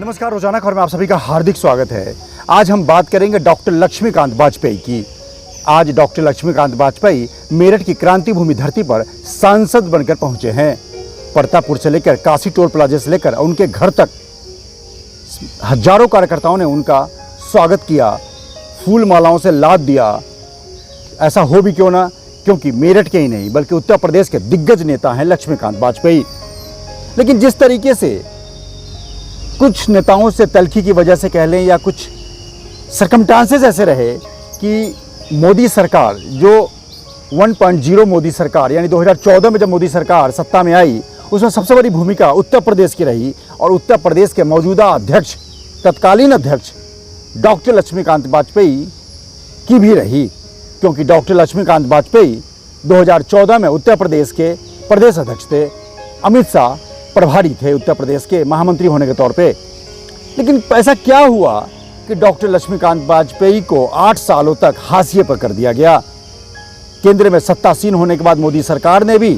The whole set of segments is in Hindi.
नमस्कार, रोजाना खबर में आप सभी का हार्दिक स्वागत है। आज हम बात करेंगे डॉक्टर लक्ष्मीकांत वाजपेयी की। आज डॉक्टर लक्ष्मीकांत वाजपेयी मेरठ की क्रांति भूमि धरती पर सांसद बनकर पहुंचे हैं। परतापुर से लेकर काशी टोल प्लाजा से लेकर उनके घर तक हजारों कार्यकर्ताओं ने उनका स्वागत किया, फूल मालाओं से लाद दिया। ऐसा हो भी क्यों ना, क्योंकि मेरठ के ही नहीं बल्कि उत्तर प्रदेश के दिग्गज नेता हैं लक्ष्मीकांत वाजपेयी। लेकिन जिस तरीके से कुछ नेताओं से तल्खी की वजह से कह लें या कुछ सरकमस्टांसेस ऐसे रहे कि मोदी सरकार जो 1.0 मोदी सरकार यानी 2014 में जब मोदी सरकार सत्ता में आई, उसमें सबसे बड़ी भूमिका उत्तर प्रदेश की रही और उत्तर प्रदेश के मौजूदा अध्यक्ष, तत्कालीन अध्यक्ष डॉक्टर लक्ष्मीकांत वाजपेयी की भी रही, क्योंकि डॉक्टर लक्ष्मीकांत वाजपेयी 2014 में उत्तर प्रदेश के प्रदेश अध्यक्ष थे। अमित शाह प्रभारी थे उत्तर प्रदेश के महामंत्री होने के तौर पे। लेकिन ऐसा क्या हुआ कि डॉक्टर लक्ष्मीकांत वाजपेयी को 8 सालों तक हाशिए पर कर दिया गया। केंद्र में सत्तासीन होने के बाद मोदी सरकार ने भी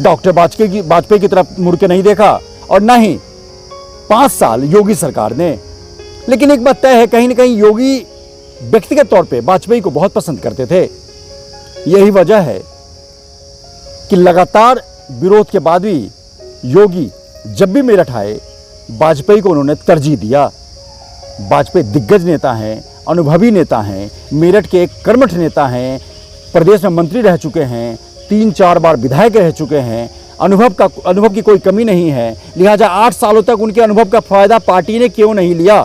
डॉक्टर वाजपेयी की तरफ मुड़ के नहीं देखा और न ही 5 साल योगी सरकार ने। लेकिन एक बात तय है, कहीं ना कहीं योगी व्यक्तिगत तौर पे वाजपेयी को बहुत पसंद करते थे। यही वजह है कि लगातार विरोध के बाद भी योगी जब भी मेरठ आए, वाजपेयी को उन्होंने तरजीह दिया। वाजपेयी दिग्गज नेता हैं, अनुभवी नेता हैं, मेरठ के एक कर्मठ नेता हैं, प्रदेश में मंत्री रह चुके हैं, 3-4 बार विधायक रह चुके हैं, अनुभव की कोई कमी नहीं है। लिहाजा 8 सालों तक उनके अनुभव का फायदा पार्टी ने क्यों नहीं लिया।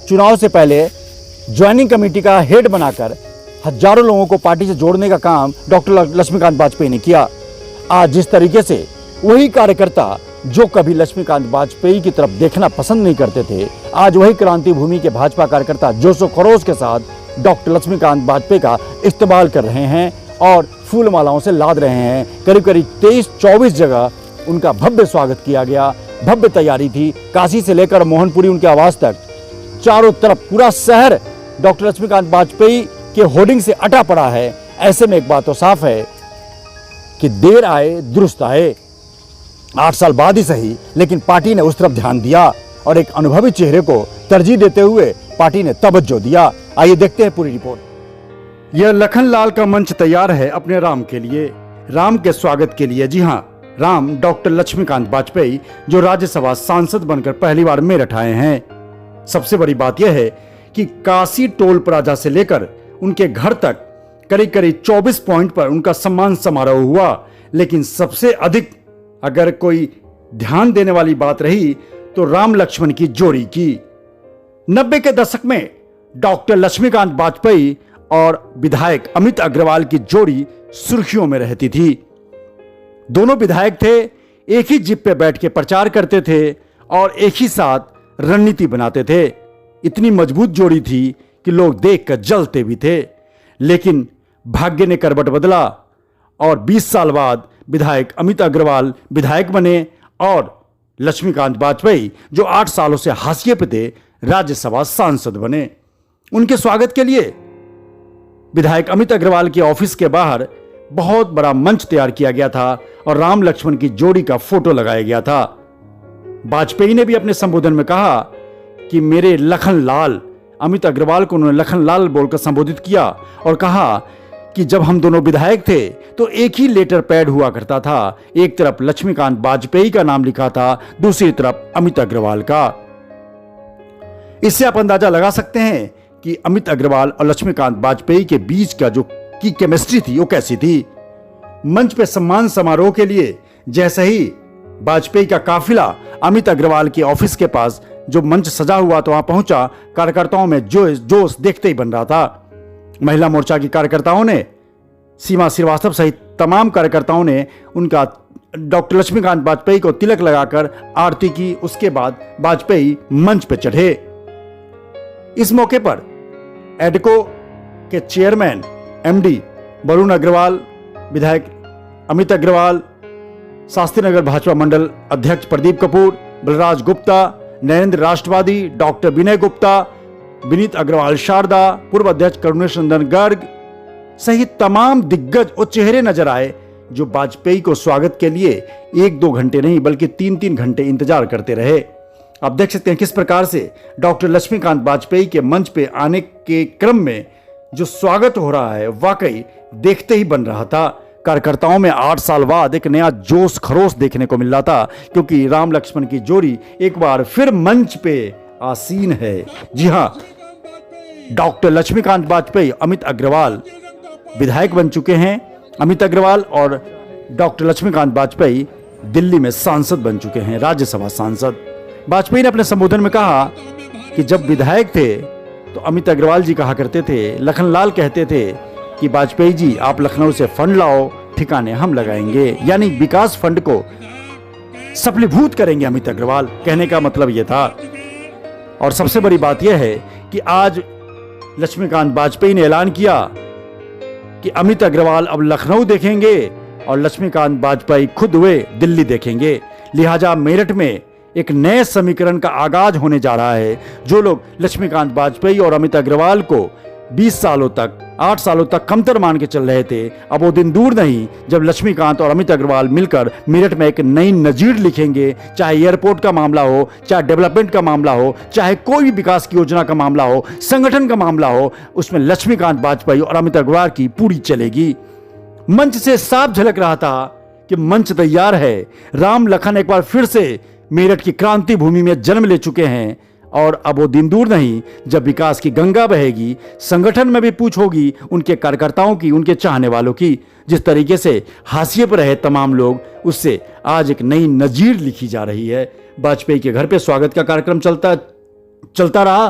चुनाव से पहले ज्वाइनिंग कमेटी का हेड बनाकर हजारों लोगों को पार्टी से जोड़ने का काम डॉक्टर लक्ष्मीकांत वाजपेयी ने किया। आज जिस तरीके से वही कार्यकर्ता जो कभी लक्ष्मीकांत वाजपेयी की तरफ देखना पसंद नहीं करते थे, आज वही क्रांति भूमि के भाजपा कार्यकर्ता जोशो खरोश के साथ डॉक्टर लक्ष्मीकांत वाजपेयी का इस्तेमाल कर रहे हैं और फूल मालाओं से लाद रहे हैं। करीब करीब 23-24 जगह उनका भव्य स्वागत किया गया, भव्य तैयारी थी। काशी से लेकर मोहनपुरी उनके आवास तक चारों तरफ पूरा शहर डॉक्टर लक्ष्मीकांत वाजपेयी के होर्डिंग से अटा पड़ा है। ऐसे में एक बात तो साफ है कि देर आए दुरुस्त आए। 8 साल बाद ही सही, लेकिन पार्टी ने उस तरफ ध्यान दिया और एक अनुभवी चेहरे को तरजीह देते हुए पार्टी ने तवज्जो दिया। आइए देखते हैं पूरी रिपोर्ट। यह लखनलाल का मंच तैयार है अपने राम के लिए, राम के स्वागत के लिए। जी हाँ, राम डॉक्टर लक्ष्मीकांत वाजपेयी जो राज्यसभा सांसद बनकर पहली बार मेरठ आए हैं। सबसे बड़ी बात यह है कि काशी टोल प्लाजा से लेकर उनके घर तक करीब करीब 24 पॉइंट पर उनका सम्मान समारोह हुआ। लेकिन सबसे अधिक अगर कोई ध्यान देने वाली बात रही तो राम लक्ष्मण की जोड़ी की। 90 के दशक में डॉक्टर लक्ष्मीकांत वाजपेयी और विधायक अमित अग्रवाल की जोड़ी सुर्खियों में रहती थी। दोनों विधायक थे, एक ही जिप पे बैठ के प्रचार करते थे और एक ही साथ रणनीति बनाते थे। इतनी मजबूत जोड़ी थी कि लोग देखकर जलते भी थे। लेकिन भाग्य ने करवट बदला और 20 साल बाद विधायक अमित अग्रवाल विधायक बने और लक्ष्मीकांत वाजपेयी जो 8 सालों से हाशिए पे थे, राज्यसभा सांसद बने। उनके स्वागत के लिए विधायक अमित अग्रवाल के ऑफिस के बाहर बहुत बड़ा मंच तैयार किया गया था और राम लक्ष्मण की जोड़ी का फोटो लगाया गया था। वाजपेयी ने भी अपने संबोधन में कहा कि मेरे लखनलाल, अमित अग्रवाल को उन्होंने लखनलाल बोलकर संबोधित किया और कहा कि जब हम दोनों विधायक थे तो एक ही लेटर पैड हुआ करता था। एक तरफ लक्ष्मीकांत वाजपेयी का नाम लिखा था, दूसरी तरफ अमित अग्रवाल का। इससे आप अंदाजा लगा सकते हैं कि अमित अग्रवाल और लक्ष्मीकांत वाजपेयी के बीच का जो की केमिस्ट्री थी वो कैसी थी। मंच पे सम्मान समारोह के लिए जैसे ही वाजपेयी का काफिला अमित अग्रवाल के ऑफिस के पास जो मंच सजा हुआ तो वहां पहुंचा, कार्यकर्ताओं में जोश देखते ही बन रहा था। महिला मोर्चा की कार्यकर्ताओं ने, सीमा श्रीवास्तव सहित तमाम कार्यकर्ताओं ने उनका डॉक्टर लक्ष्मीकांत वाजपेयी को तिलक लगाकर आरती की। उसके बाद वाजपेयी मंच पर चढ़े। इस मौके पर एडको के चेयरमैन एमडी वरुण अग्रवाल, विधायक अमित अग्रवाल, शास्त्री नगर भाजपा मंडल अध्यक्ष प्रदीप कपूर, बलराज गुप्ता, नरेंद्र राष्ट्रवादी, डॉक्टर विनय गुप्ता, विनीत अग्रवाल शारदा, पूर्व अध्यक्ष करुणेश नंदन गर्ग सहित तमाम दिग्गज और चेहरे नजर आए जो वाजपेयी को स्वागत के लिए 1-2 घंटे नहीं बल्कि 3-3 घंटे इंतजार करते रहे। आप देख सकते हैं किस प्रकार से डॉक्टर लक्ष्मीकांत वाजपेयी के मंच पे आने के क्रम में जो स्वागत हो रहा है वाकई देखते ही बन रहा था। कार्यकर्ताओं में 8 साल बाद एक नया जोश खरोश देखने को मिल रहा था, क्योंकि राम लक्ष्मण की जोड़ी एक बार फिर मंच पे आसीन है। जी हां, डॉक्टर लक्ष्मीकांत वाजपेयी अमित अग्रवाल विधायक बन चुके हैं। अमित अग्रवाल और डॉक्टर लक्ष्मीकांत वाजपेयी दिल्ली में सांसद बन चुके हैं, राज्यसभा सांसद। वाजपेयी ने अपने संबोधन में कहा कि जब विधायक थे तो अमित अग्रवाल जी कहा करते थे, लखनलाल कहते थे कि वाजपेयी जी आप लखनऊ से फंड लाओ, ठिकाने हम लगाएंगे, यानी विकास फंड को सफलीभूत करेंगे अमित अग्रवाल। कहने का मतलब यह था। और सबसे बड़ी बात यह है कि आज लक्ष्मीकांत वाजपेयी ने ऐलान किया कि अमित अग्रवाल अब लखनऊ देखेंगे और लक्ष्मीकांत वाजपेयी खुद वे दिल्ली देखेंगे। लिहाजा मेरठ में एक नए समीकरण का आगाज होने जा रहा है। जो लोग लक्ष्मीकांत वाजपेयी और अमित अग्रवाल को 20 सालों तक 8 सालों तक कमतर मान के चल रहे थे, अब वो दिन दूर नहीं जब लक्ष्मीकांत और अमित अग्रवाल मिलकर मेरठ में एक नई नजीर लिखेंगे। चाहे एयरपोर्ट का मामला हो, चाहे डेवलपमेंट का मामला हो, चाहे कोई भी विकास की योजना का मामला हो, संगठन का मामला हो, उसमें लक्ष्मीकांत वाजपेयी और अमित अग्रवाल की पूरी चलेगी। मंच से साफ झलक रहा था कि मंच तैयार है। राम लखन एक बार फिर से मेरठ की क्रांति भूमि में जन्म ले चुके हैं और अब वो दिन दूर नहीं जब विकास की गंगा बहेगी। संगठन में भी पूछ होगी उनके कार्यकर्ताओं की, उनके चाहने वालों की। जिस तरीके से हाशिए पर रहे तमाम लोग, उससे आज एक नई नजीर लिखी जा रही है। वाजपेयी के घर पे स्वागत का कार्यक्रम चलता रहा,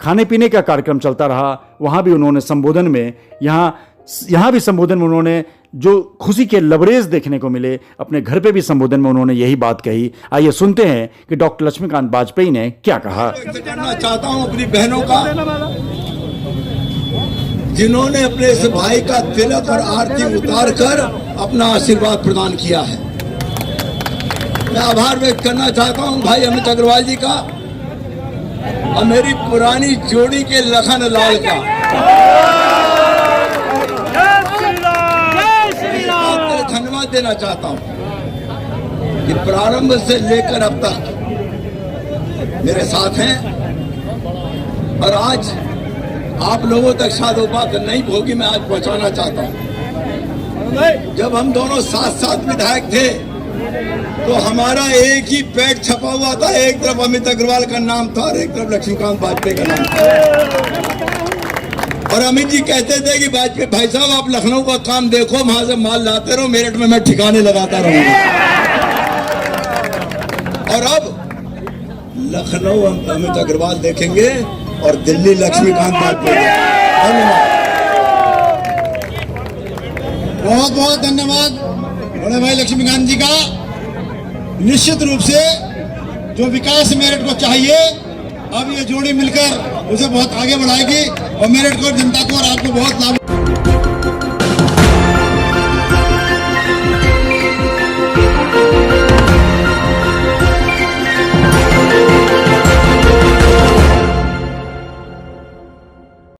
खाने पीने का कार्यक्रम चलता रहा। वहां भी उन्होंने संबोधन में यहाँ भी संबोधन में उन्होंने जो खुशी के लबरेज देखने को मिले, अपने घर पे भी संबोधन में उन्होंने यही बात कही। आइए सुनते हैं कि डॉक्टर लक्ष्मीकांत वाजपेयी ने क्या कहा। करना चाहता हूं अपनी बहनों का, जिन्होंने अपने इस भाई का तिलक और आरती उतार कर अपना आशीर्वाद प्रदान किया है। मैं आभार व्यक्त करना चाहता हूं भाई अमित अग्रवाल जी का और मेरी पुरानी जोड़ी के लखन लाल का। धन्यवाद देना चाहता हूं कि प्रारंभ से लेकर अब तक मेरे साथ हैं और आज आप लोगों तक शायद वो बात नहीं होगी, मैं आज पहुंचाना चाहता हूं। जब हम दोनों साथ साथ विधायक थे तो हमारा एक ही पेट छपा हुआ था, एक तरफ अमित अग्रवाल का नाम था और एक तरफ लक्ष्मीकांत वाजपेयी का नाम था। और अमित जी कहते थे कि वाजपेयी भाई साहब आप लखनऊ का काम देखो, वहां से माल लाते रहो, मेरठ में मैं ठिकाने लगाता रहूंगा। और अब लखनऊ अमित अग्रवाल देखेंगे और दिल्ली लक्ष्मीकांत वाजपेयी। धन्यवाद, बहुत बहुत धन्यवाद बड़े भाई लक्ष्मीकांत जी का। निश्चित रूप से जो विकास मेरठ को चाहिए, अब ये जोड़ी मिलकर उसे बहुत आगे बढ़ाएगी और मेरठ को, जनता को और आपको बहुत लाभ